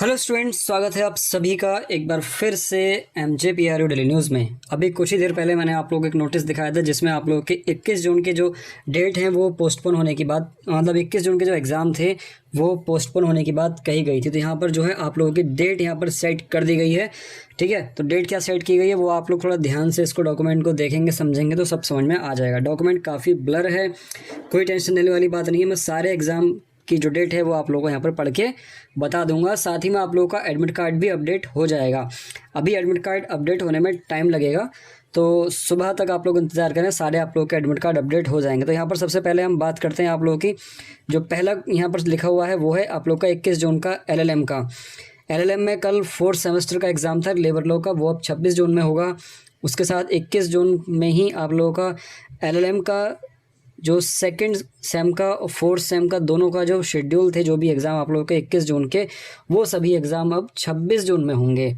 Hello students, स्वागत है आप सभी का एक बार फिर से MJPRU डेली न्यूज़ में। अभी कुछ ही देर पहले मैंने आप लोगों को एक नोटिस दिखाया था जिसमें आप लोगों के 21 जून के जो डेट हैं वो पोस्टपोन होने की बात, मतलब 21 जून के जो एग्ज़ाम थे वो पोस्टपोन होने की बात कही गई थी। तो यहाँ पर जो है आप लोगों की डेट यहाँ पर सेट कर दी गई है। ठीक है, तो डेट क्या सेट की गई है वो आप लोग थोड़ा ध्यान से इसको डॉक्यूमेंट को देखेंगे समझेंगे तो सब समझ में आ जाएगा। डॉक्यूमेंट काफ़ी ब्लर है, कोई टेंशन लेने वाली बात नहीं है। मैं सारे एग्ज़ाम की जो डेट है वो आप लोगों को यहाँ पर पढ़ के बता दूंगा। साथ ही में आप लोगों का एडमिट कार्ड भी अपडेट हो जाएगा। अभी एडमिट कार्ड अपडेट होने में टाइम लगेगा, तो सुबह तक आप लोग इंतज़ार करें, सारे आप लोगों के एडमिट कार्ड अपडेट हो जाएंगे। तो यहाँ पर सबसे पहले हम बात करते हैं आप लोगों की जो पहला यहाँ पर लिखा हुआ है वो है आप लोग का 21 जून का LLM का। LLM में कल 4th सेमेस्टर का एग्ज़ाम था लेबर लॉ का, वो अब 26 जून में होगा। उसके साथ 21 जून में ही आप लोगों का LLM का जो सेकंड सेम का और 4th सेम का दोनों का जो शेड्यूल थे, जो भी एग्ज़ाम आप लोगों के 21 जून के, वो सभी एग्ज़ाम अब 26 जून में होंगे।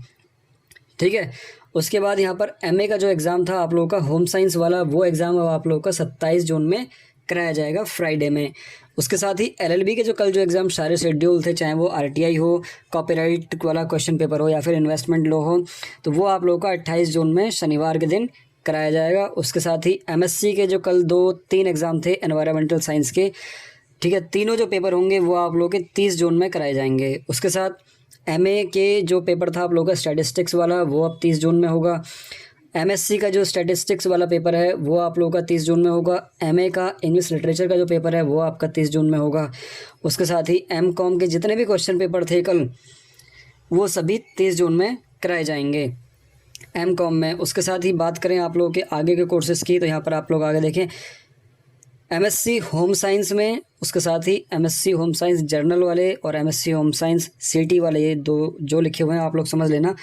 ठीक है, उसके बाद यहाँ पर MA का जो एग्ज़ाम था आप लोगों का होम साइंस वाला, वो एग्ज़ाम अब आप लोगों का 27 जून में कराया जाएगा फ्राइडे में। उसके साथ ही LLB के जो कल जो एग्ज़ाम सारे शेड्यूल थे, चाहे वो RTI हो, कॉपीराइट वाला क्वेश्चन पेपर हो या फिर इन्वेस्टमेंट लॉ हो, तो वो आप लोगों का 28 जून में शनिवार के दिन कराया जाएगा। उसके साथ ही MSc के जो कल 2-3 एग्ज़ाम थे एनवायरमेंटल साइंस के, ठीक है, तीनों जो पेपर होंगे वो आप लोगों के 30 जून में कराए जाएंगे। उसके साथ MA के जो पेपर था आप लोगों का स्टैटिस्टिक्स वाला, वो अब 30 जून में होगा। MSc का जो स्टैटिस्टिक्स वाला पेपर है वो आप लोगों का 30 जून में होगा। MA का इंग्लिश लिटरेचर का जो पेपर है वो आपका 30 जून में होगा। उसके साथ ही MCOM के जितने भी क्वेश्चन पेपर थे कल, वो सभी 30 जून में कराए जाएंगे MCOM में। उसके साथ ही बात करें आप लोगों के आगे के कोर्सेज़ की, तो यहाँ पर आप लोग आगे देखें MSc होम साइंस में, उसके साथ ही MSc होम साइंस जर्नल वाले और MSc होम साइंस CT वाले, ये दो जो लिखे हुए हैं आप लोग समझ लेना।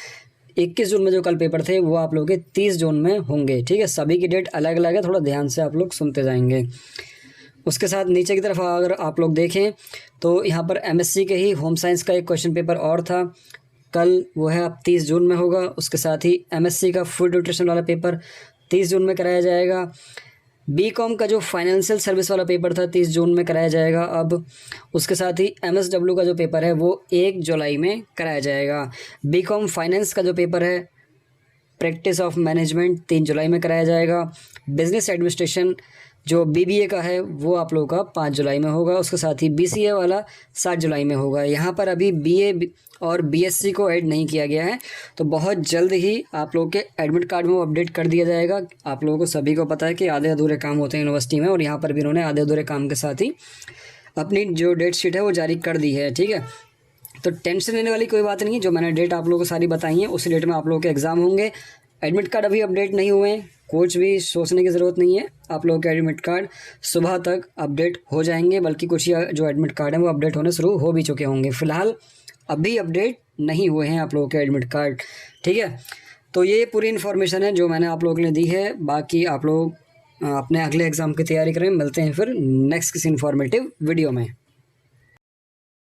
21 जून में जो कल पेपर थे वो आप लोगों के 30 जून में होंगे। ठीक है, सभी की डेट अलग अलग है, थोड़ा ध्यान से आप लोग सुनते जाएंगे। उसके साथ नीचे की तरफ अगर आप लोग देखें तो यहाँ पर MSc के ही होम साइंस का एक क्वेश्चन पेपर और था कल, वो है अब 30 जून में होगा। उसके साथ ही MSc का फूड न्यूट्रिशन वाला पेपर 30 जून में कराया जाएगा। BCom का जो फाइनेंशियल सर्विस वाला पेपर था 30 जून में कराया जाएगा अब। उसके साथ ही MSW का जो पेपर है वो 1 जुलाई में कराया जाएगा। BCom फाइनेंस का जो पेपर है प्रैक्टिस ऑफ मैनेजमेंट 3 जुलाई में कराया जाएगा। बिजनेस एडमिनिस्ट्रेशन जो BBA का है वो आप लोगों का 5 जुलाई में होगा। उसके साथ ही BCA वाला 7 जुलाई में होगा। यहाँ पर अभी BA और BSc को ऐड नहीं किया गया है, तो बहुत जल्द ही आप लोगों के एडमिट कार्ड में वो अपडेट कर दिया जाएगा। आप लोगों को सभी को पता है कि आधे अधूरे काम होते हैं यूनिवर्सिटी में, और यहाँ पर भी उन्होंने आधे अधूरे काम के साथ ही अपनी जो डेट शीट है वो जारी कर दी है। ठीक है, तो टेंशन लेने वाली कोई बात नहीं है। जो मैंने डेट आप लोगों को सारी बताई है उसी डेट में आप लोगों के एग्ज़ाम होंगे। एडमिट कार्ड अभी अपडेट नहीं हुए हैं, कुछ भी सोचने की ज़रूरत नहीं है। आप लोगों के एडमिट कार्ड सुबह तक अपडेट हो जाएंगे, बल्कि कुछ जो एडमिट कार्ड हैं वो अपडेट होने शुरू हो भी चुके होंगे। फ़िलहाल अभी अपडेट नहीं हुए हैं आप लोगों के एडमिट कार्ड। ठीक है, तो ये पूरी इन्फॉर्मेशन है जो मैंने आप लोगों के लिए दी है। बाकी आप लोग अपने अगले एग्ज़ाम की तैयारी करें। मिलते हैं फिर नेक्स्ट किसी इन्फॉर्मेटिव वीडियो में।